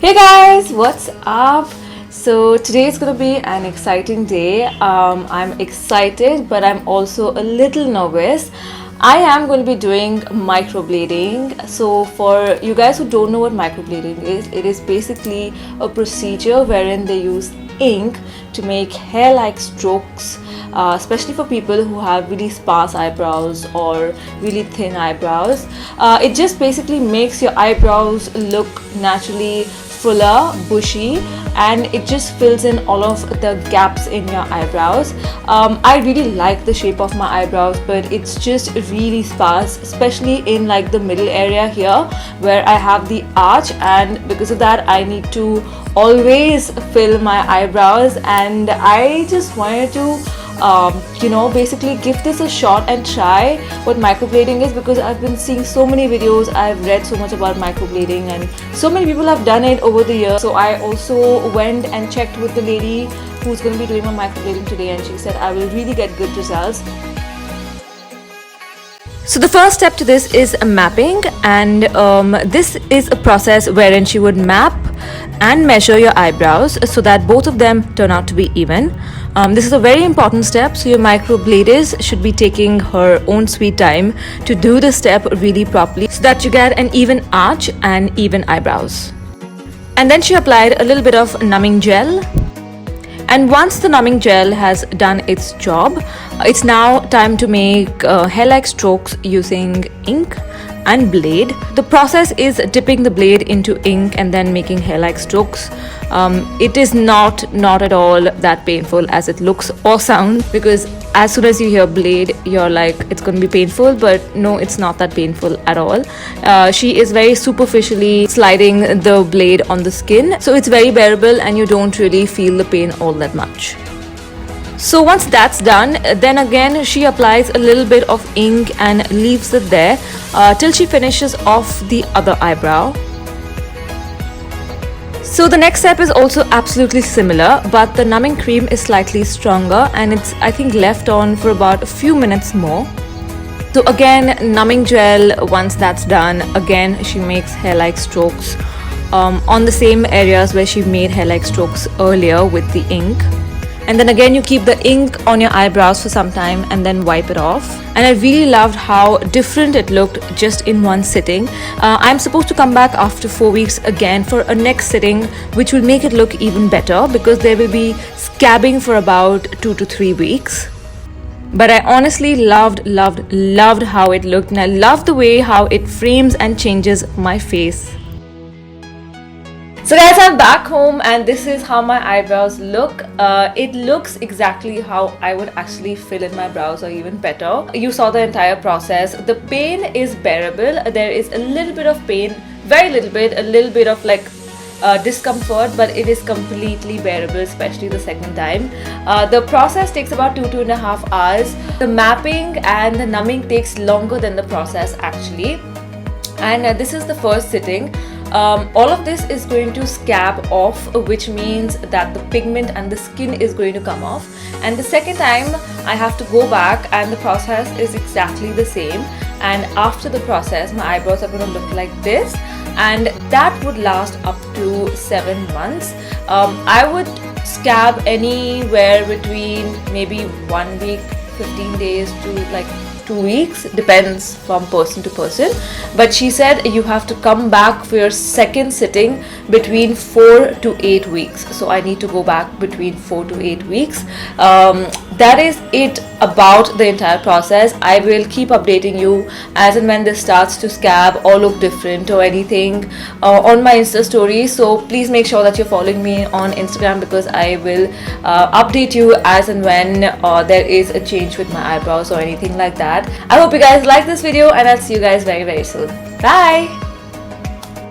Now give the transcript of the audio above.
Hey guys, what's up? So today is gonna be an exciting day. I'm excited, but I'm also a little nervous. I am going to be doing microblading. So for you guys who don't know what microblading is, it is basically a procedure wherein they use ink to make hair-like strokes, especially for people who have really sparse eyebrows or really thin eyebrows. It just basically makes your eyebrows look naturally fuller, bushy, and it just fills in all of the gaps in your eyebrows. I really like the shape of my eyebrows, but it's just really sparse, especially in like the middle area here where I have the arch, and because of that I need to always fill my eyebrows, and I just wanted to basically give this a shot and try what microblading is, because I've been seeing so many videos, I've read so much about microblading, and so many people have done it over the years. So I also went and checked with the lady who's going to be doing my microblading today, and she said I will really get good results. So the first step to this is mapping, and this is a process wherein she would map and measure your eyebrows so that both of them turn out to be even. This is a very important step, so your microbladist should be taking her own sweet time to do this step really properly so that you get an even arch and even eyebrows. And then she applied a little bit of numbing gel. And once the numbing gel has done its job, it's now time to make hair-like strokes using ink and blade. The process is dipping the blade into ink and then making hair-like strokes. It is not at all that painful as it looks or sounds, because as soon as you hear blade, you're like, it's going to be painful, but no, it's not that painful at all. She is very superficially sliding the blade on the skin, so it's very bearable and you don't really feel the pain all that much. So once that's done, then again she applies a little bit of ink and leaves it there till she finishes off the other eyebrow. So the next step is also absolutely similar, but the numbing cream is slightly stronger, and it's, I think, left on for about a few minutes more. So again, numbing gel, once that's done, again she makes hair-like strokes on the same areas where she made hair-like strokes earlier with the ink. And then again you keep the ink on your eyebrows for some time and then wipe it off. And I really loved how different it looked just in one sitting. I'm supposed to come back after 4 weeks again for a next sitting, which will make it look even better, because there will be scabbing for about 2 to 3 weeks. But I honestly loved how it looked, and I love the way how it frames and changes my face. So guys, I'm back home and this is how my eyebrows look. It looks exactly how I would actually fill in my brows, or even better. You saw the entire process. The pain is bearable. There is a little bit of pain, very little bit, a little bit of like discomfort, but it is completely bearable, especially the second time. The process takes about 2.5 hours. The mapping and the numbing takes longer than the process actually. And this is the first sitting. All of this is going to scab off, which means that the pigment and the skin is going to come off. And the second time I have to go back, and the process is exactly the same. And after the process, my eyebrows are going to look like this, and that would last up to 7 months. I would scab anywhere between maybe 1 week, 15 days to like 2 weeks, depends from person to person. But she said you have to come back for your second sitting between 4 to 8 weeks. So I need to go back between 4 to 8 weeks. That is it about the entire process. I will keep updating you as and when this starts to scab or look different or anything on my Insta story. So please make sure that you're following me on Instagram, because I will update you as and when there is a change with my eyebrows or anything like that. I hope you guys like this video, and I'll see you guys very soon. Bye!